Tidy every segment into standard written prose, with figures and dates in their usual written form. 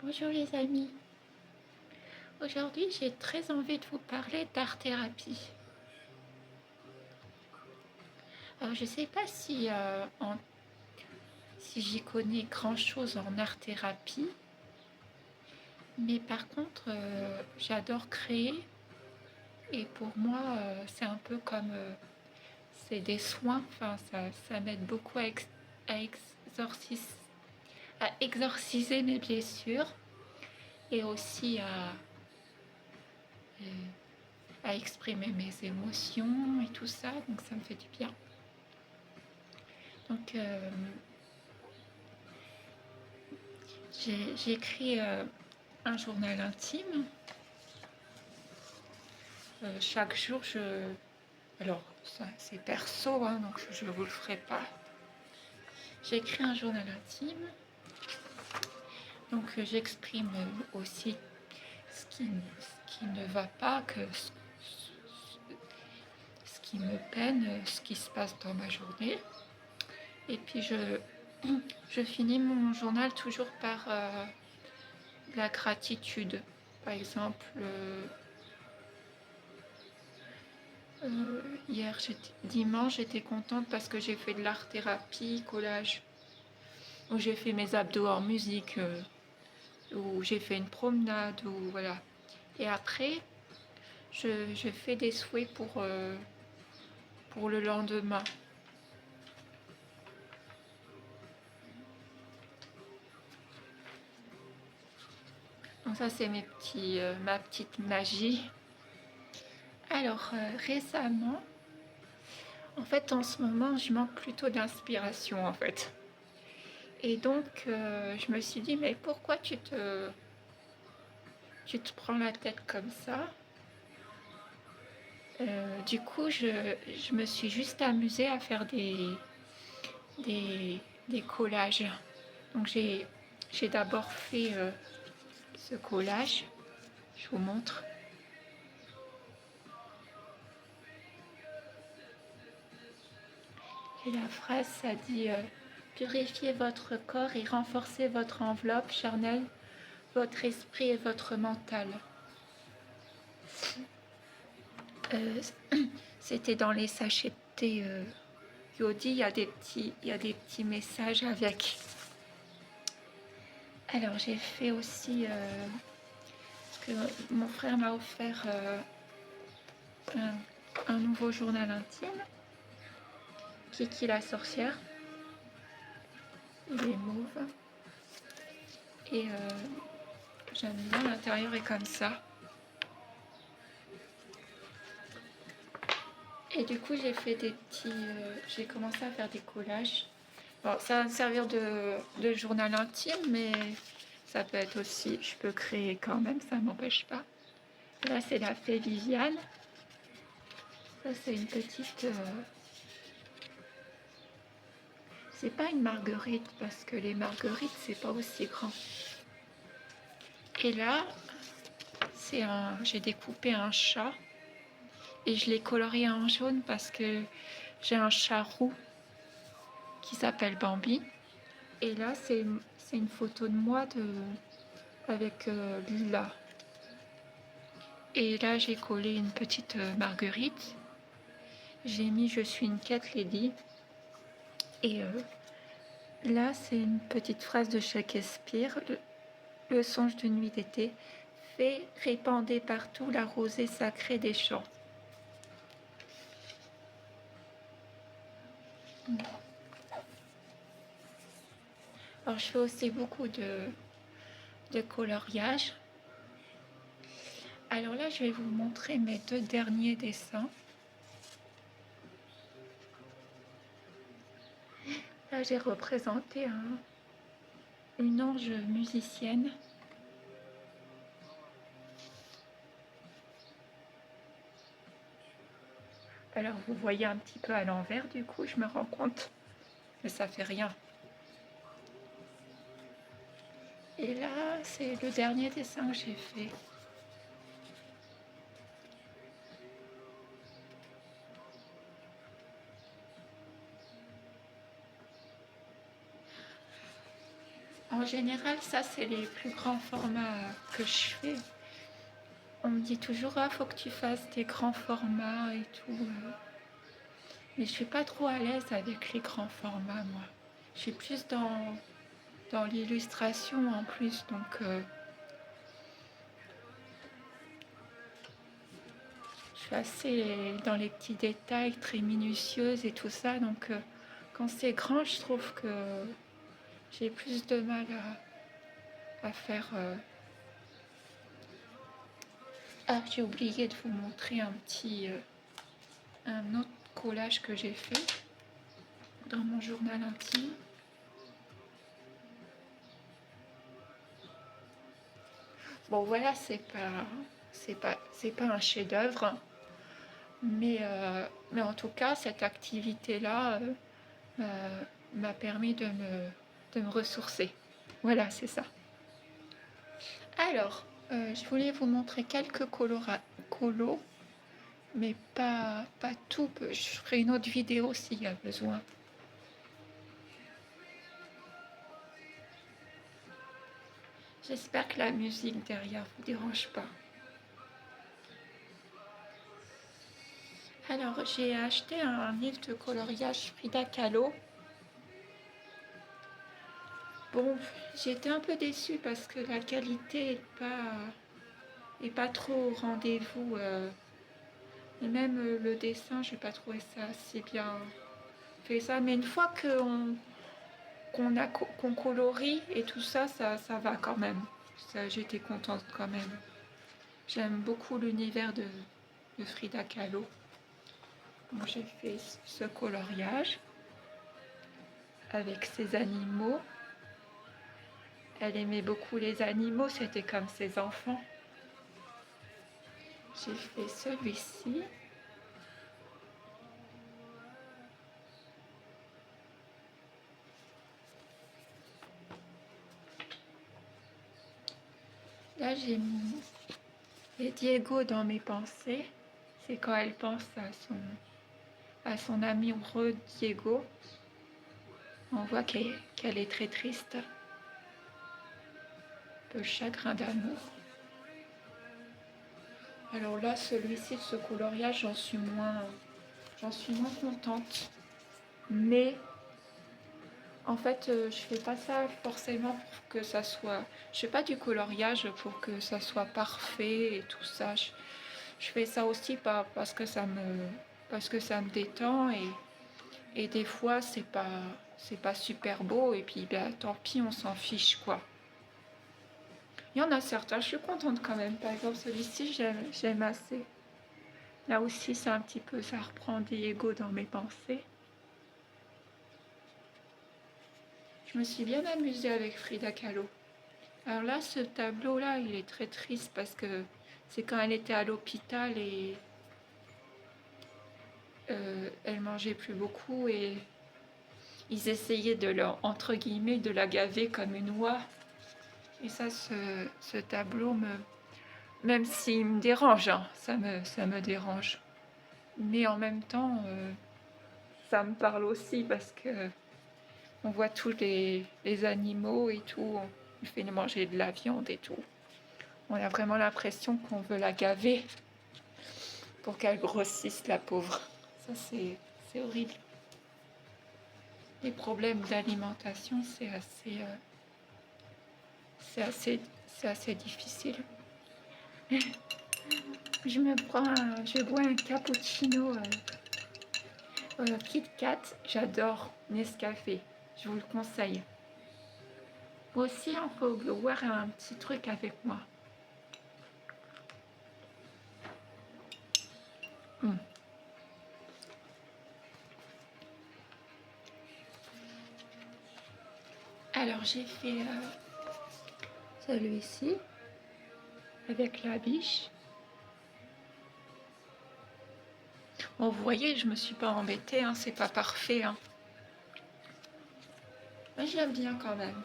Bonjour les amis. Aujourd'hui, j'ai très envie de vous parler d'art-thérapie. Alors, je ne sais pas si j'y connais grand-chose en art-thérapie, mais par contre, j'adore créer et pour moi, c'est un peu comme c'est des soins. Enfin, ça m'aide beaucoup à exorcis- à exorciser mes blessures et aussi euh, à exprimer mes émotions et tout ça, donc ça me fait du bien. Donc, j'ai écrit un journal intime. Chaque jour, alors, ça, c'est perso, hein, donc je ne vous le ferai pas. J'ai écrit un journal intime. Donc, j'exprime aussi ce qui ne va pas, ce qui me peine, ce qui se passe dans ma journée. Et puis, je finis mon journal toujours par la gratitude. Par exemple, hier, dimanche, j'étais contente parce que j'ai fait de l'art-thérapie, collage, où j'ai fait mes abdos en musique, où j'ai fait une promenade, ou voilà. Et après, je fais des souhaits pour le lendemain. Donc ça, c'est ma petite magie. Alors, récemment, en fait, en ce moment, je manque plutôt d'inspiration, en fait. Et donc, je me suis dit, mais pourquoi tu te prends la tête comme ça? Du coup, je me suis juste amusée à faire des collages. Donc, j'ai d'abord fait ce collage. Je vous montre. Et la phrase, ça dit purifiez votre corps et renforcez votre enveloppe charnelle, votre esprit et votre mental. Euh, C'était dans les sachets de thé Yodi, il y a des petits messages avec. Alors j'ai fait aussi, parce que mon frère m'a offert un nouveau journal intime, Kiki la sorcière. Il est mauve. Et j'aime bien, l'intérieur est comme ça. Et du coup, j'ai commencé à faire des collages. Bon, ça va me servir de journal intime, mais ça peut être aussi, je peux créer quand même, ça ne m'empêche pas. Là, c'est la fée Viviane. Ça, c'est une petite. C'est pas une marguerite, parce que les marguerites, c'est pas aussi grand. Et là, j'ai découpé un chat et je l'ai colorié en jaune parce que j'ai un chat roux qui s'appelle Bambi. Et là, c'est une photo de moi avec Lila. Et là, j'ai collé une petite marguerite. J'ai mis Je suis une cat lady. Et là, c'est une petite phrase de Shakespeare. Le songe d'une nuit d'été. Fait répandez partout la rosée sacrée des champs. Alors, je fais aussi beaucoup de coloriage. Alors là, je vais vous montrer mes deux derniers dessins. Là, j'ai représenté une ange musicienne. Alors, vous voyez un petit peu à l'envers, du coup, je me rends compte que ça fait rien. Et là, c'est le dernier dessin que j'ai fait. Alors, En général, ça, c'est les plus grands formats que je fais. On me dit toujours, ah, faut que tu fasses des grands formats et tout. Mais je suis pas trop à l'aise avec les grands formats, moi. Je suis plus dans l'illustration en plus, donc je suis assez dans les petits détails, très minutieuse et tout ça. Donc quand c'est grand, je trouve que j'ai plus de mal à faire. Ah, j'ai oublié de vous montrer un autre collage que j'ai fait dans mon journal intime. Bon, voilà, c'est pas un chef-d'œuvre, mais en tout cas, cette activité-là m'a permis de me ressourcer. Voilà, c'est ça. Alors, je voulais vous montrer quelques colos, mais pas tout. Je ferai une autre vidéo s'il y a besoin. J'espère que la musique derrière vous dérange pas. Alors, j'ai acheté un livre de coloriage Frida Kahlo. Bon, j'étais un peu déçue parce que la qualité est pas trop au rendez-vous. Et même le dessin, j'ai pas trouvé ça assez bien fait ça. Mais une fois qu'on colorie et tout ça, ça va quand même. J'étais contente quand même. J'aime beaucoup l'univers de Frida Kahlo. Donc j'ai fait ce coloriage avec ses animaux. Elle aimait beaucoup les animaux, c'était comme ses enfants. J'ai fait celui-ci. Là, j'ai mis Diego dans mes pensées. C'est quand elle pense à son amoureux Diego. On voit qu'elle est très triste. Un peu chagrin d'amour. Alors là, celui-ci, ce coloriage, j'en suis moins contente. Mais en fait, je fais pas ça forcément pour que ça soit. Je fais pas du coloriage pour que ça soit parfait et tout ça. Je fais ça aussi parce que parce que ça me détend et des fois c'est pas super beau et puis ben, tant pis, on s'en fiche quoi. Il y en a certains, je suis contente quand même. Par exemple, celui-ci, j'aime assez. Là aussi, c'est un petit peu, ça reprend Diego dans mes pensées. Je me suis bien amusée avec Frida Kahlo. Alors là, ce tableau-là, il est très triste parce que c'est quand elle était à l'hôpital et elle mangeait plus beaucoup et ils essayaient entre guillemets, de la gaver comme une oie. Et ça, ce tableau, même s'il me dérange, hein, ça me dérange. Mais en même temps, ça me parle aussi parce que on voit tous les animaux et tout. On fait manger de la viande et tout. On a vraiment l'impression qu'on veut la gaver pour qu'elle grossisse, la pauvre. Ça, c'est horrible. Les problèmes d'alimentation, c'est assez difficile. Je bois un cappuccino Kit Kat. J'adore Nescafé. Je vous le conseille. Moi aussi, il faut boire un petit truc avec moi. Alors j'ai fait celui-ci avec la biche. Bon, vous voyez, je me suis pas embêtée, hein, c'est pas parfait. Hein. Mais je l'aime bien quand même.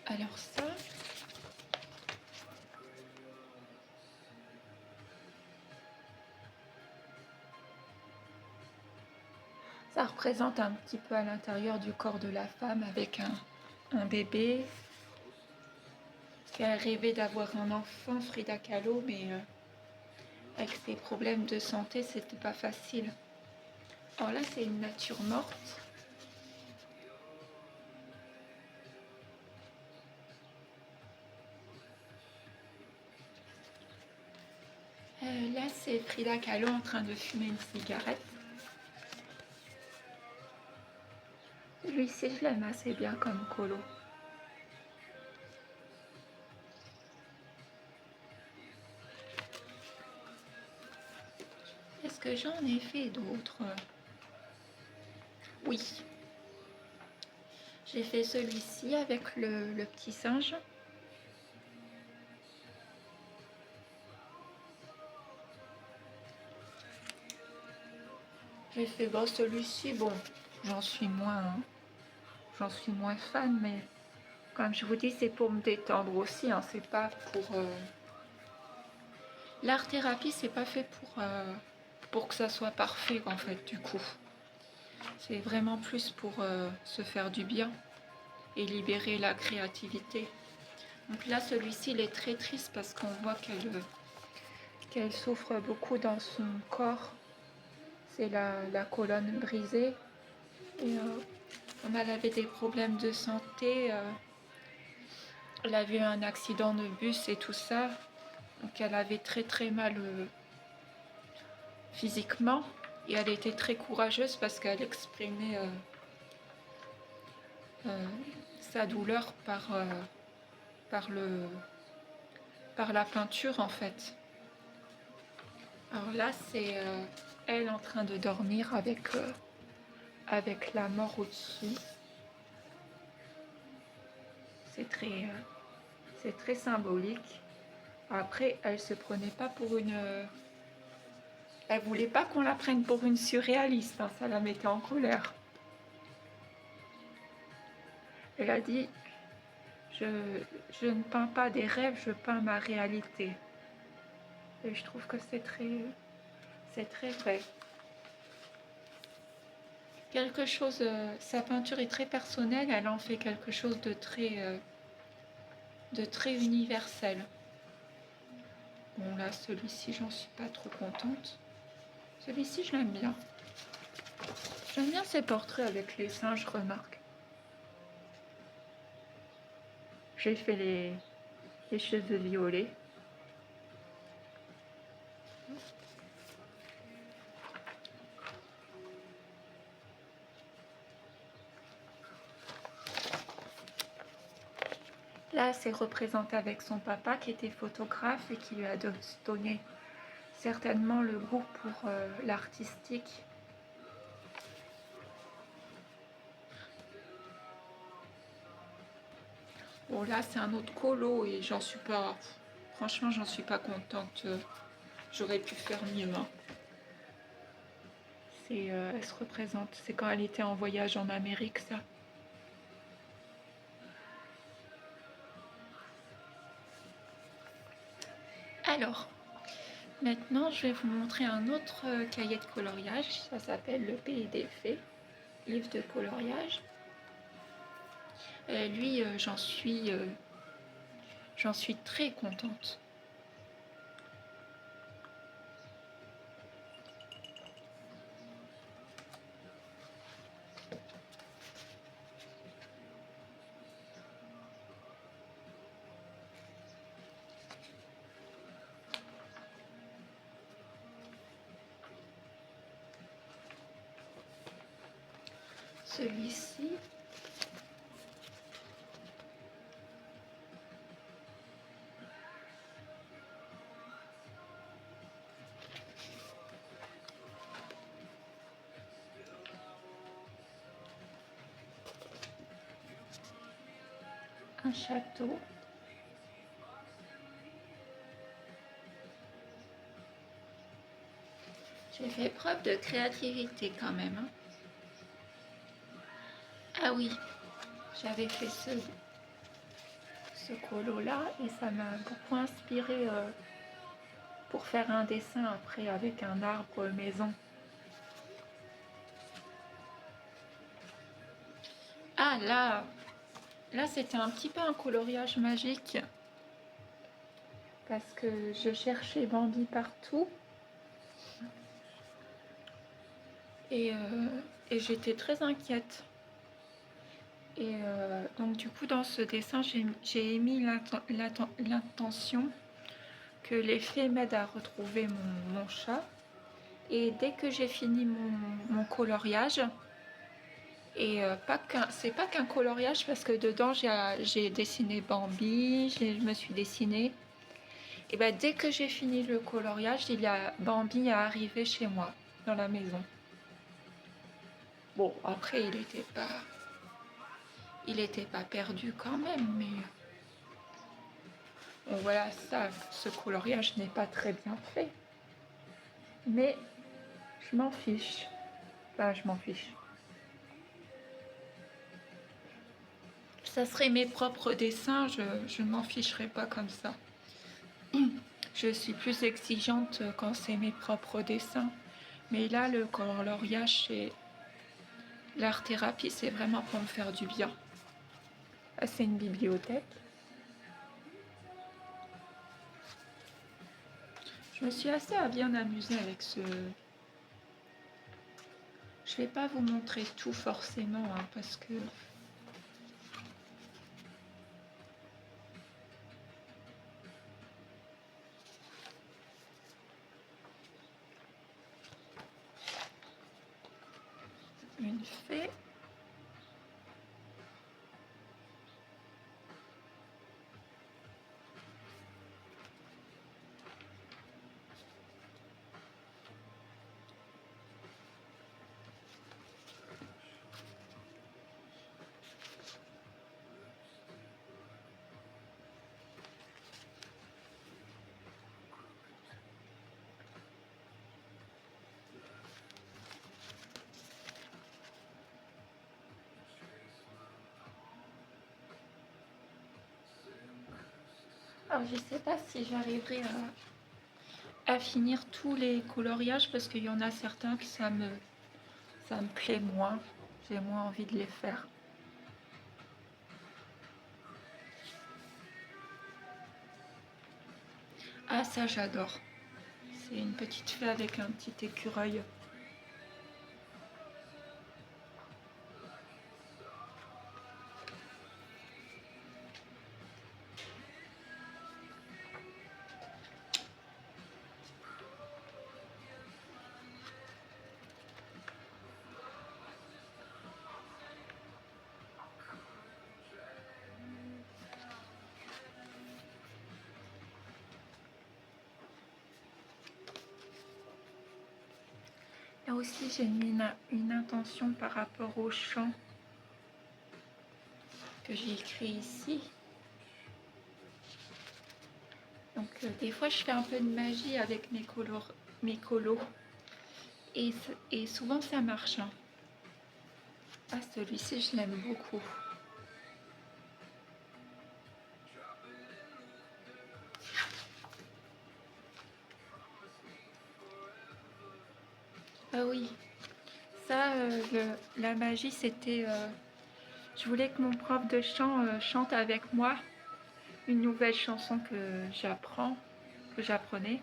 Alors ça représente un petit peu à l'intérieur du corps de la femme avec un bébé, qui a rêvé d'avoir un enfant, Frida Kahlo, mais avec ses problèmes de santé, c'était pas facile. Alors là, c'est une nature morte. Là, c'est Frida Kahlo en train de fumer une cigarette. Celui-ci, je l'aime assez bien comme colo. Est-ce que j'en ai fait d'autres? Oui. J'ai fait celui-ci avec le petit singe. J'ai fait bon, celui-ci, bon, j'en suis moins fan, mais comme je vous dis, c'est pour me détendre aussi, hein, c'est pas pour... L'art thérapie, c'est pas fait pour que ça soit parfait, en fait, du coup. C'est vraiment plus pour se faire du bien et libérer la créativité. Donc là, celui-ci, il est très triste parce qu'on voit qu'elle souffre beaucoup dans son corps. C'est la colonne brisée. Et comme elle avait des problèmes de santé, elle avait eu un accident de bus et tout ça. Donc elle avait très très mal physiquement. Et elle était très courageuse parce qu'elle exprimait sa douleur par la peinture en fait. Alors là, c'est elle en train de dormir avec la mort au-dessus. C'est très symbolique. Après, elle se prenait pas pour une... elle voulait pas qu'on la prenne pour une surréaliste, hein, ça la mettait en colère. Elle a dit, je ne peins pas des rêves, je peins ma réalité. Et je trouve que c'est très vrai. Quelque chose, sa peinture est très personnelle, elle en fait quelque chose de très universel. Bon là, celui-ci, j'en suis pas trop contente. Celui-ci, je l'aime bien. J'aime bien ces portraits avec les singes, remarque. J'ai fait les cheveux violets. Là, c'est représenté avec son papa qui était photographe et qui lui a donné certainement le goût pour l'artistique. Bon, là, c'est un autre colo et j'en suis pas... Franchement, j'en suis pas contente. J'aurais pu faire mieux. Hein. Elle se représente. C'est quand elle était en voyage en Amérique, ça. Alors, maintenant, je vais vous montrer un autre cahier de coloriage. Ça s'appelle Le Pays des Fées, livre de coloriage. Lui, j'en suis très contente. Celui-ci, un château. J'ai fait preuve de créativité quand même. Hein. Ah oui, j'avais fait ce colo-là et ça m'a beaucoup inspiré pour faire un dessin après avec un arbre maison. Ah là, Là, c'était un petit peu un coloriage magique parce que je cherchais Bambi partout et, j'étais très inquiète. Et donc du coup, dans ce dessin, j'ai émis l'intention que les fées m'aident à retrouver mon chat. Et dès que j'ai fini mon coloriage, et c'est pas qu'un coloriage parce que dedans j'ai dessiné Bambi, je me suis dessinée. Et ben dès que j'ai fini le coloriage, Bambi est arrivé chez moi, dans la maison. Bon, après il était pas perdu quand même, mais bon, voilà, ce coloriage n'est pas très bien fait. Mais je m'en fiche. Enfin, je m'en fiche. Ça serait mes propres dessins, je ne m'en ficherais pas comme ça. Je suis plus exigeante quand c'est mes propres dessins. Mais là, le coloriage et l'art-thérapie, c'est vraiment pour me faire du bien. Là, c'est une bibliothèque. Je me suis assez bien amusée avec ce... Je vais pas vous montrer tout forcément, hein, parce que... Une fée. Alors, je sais pas si j'arriverai à finir tous les coloriages parce qu'il y en a certains que ça me plaît moins. J'ai moins envie de les faire. Ah, ça, j'adore. C'est une petite fée avec un petit écureuil. Là aussi, j'ai mis une intention par rapport au chant que j'ai écrit ici. Donc, des fois, je fais un peu de magie avec mes colos. Et souvent, ça marche. Hein. Ah, celui-ci, je l'aime beaucoup. Ah oui, ça, la magie, c'était... je voulais que mon prof de chant chante avec moi une nouvelle chanson que j'apprenais.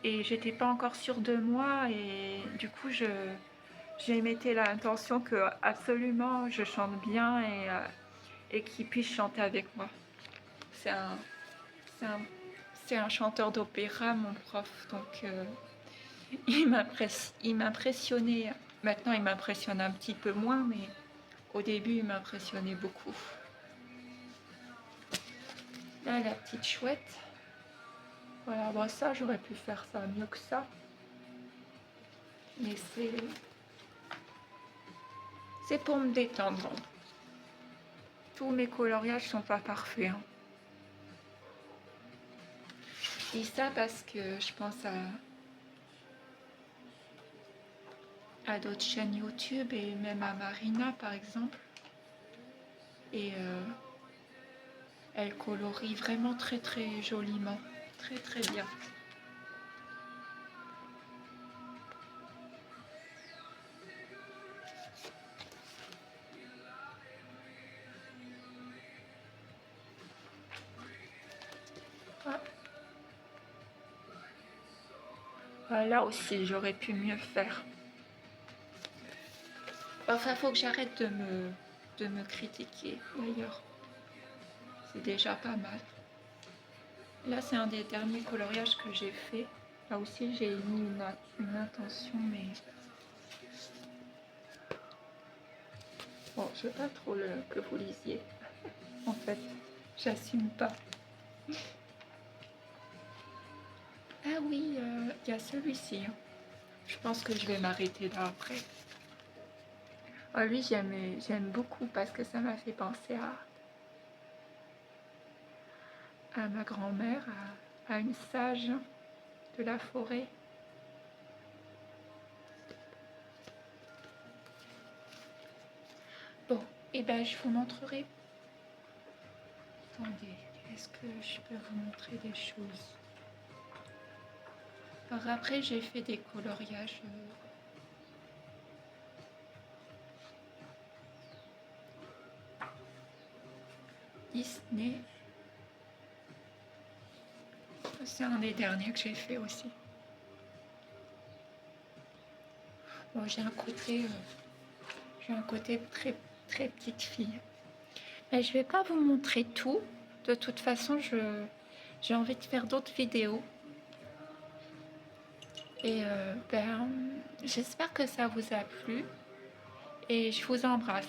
Et j'étais pas encore sûre de moi et du coup, j'ai émetté l'intention que absolument je chante bien et qu'il puisse chanter avec moi. C'est un, c'est un, c'est un chanteur d'opéra, mon prof, donc il m'impressionnait. Maintenant, il m'impressionne un petit peu moins, mais au début, il m'impressionnait beaucoup. Là, la petite chouette. Voilà, bon, ça, j'aurais pu faire ça mieux que ça. Mais c'est pour me détendre. Tous mes coloriages sont pas parfaits. Hein. Je dis ça parce que je pense à d'autres chaînes YouTube et même à Marina par exemple. Et elle colorie vraiment très très joliment. Très très bien. Là aussi, j'aurais pu mieux faire. Enfin, faut que j'arrête de me critiquer, d'ailleurs. C'est déjà pas mal. Là, c'est un des derniers coloriages que j'ai fait. Là aussi, j'ai mis une intention, mais... Bon, je veux pas trop que vous lisiez. En fait, j'assume pas. Ah oui, il y a celui-ci. Hein. Je pense que je vais m'arrêter là après. Ah, lui, j'aime beaucoup parce que ça m'a fait penser à ma grand-mère, à une sage de la forêt. Bon, et ben je vous montrerai. Attendez, est-ce que je peux vous montrer des choses? Alors après, j'ai fait des coloriages. Disney. C'est un des derniers que j'ai fait aussi. Bon, j'ai un côté très, très petite fille. Mais je vais pas vous montrer tout. De toute façon, j'ai envie de faire d'autres vidéos. Et j'espère que ça vous a plu. Et je vous embrasse.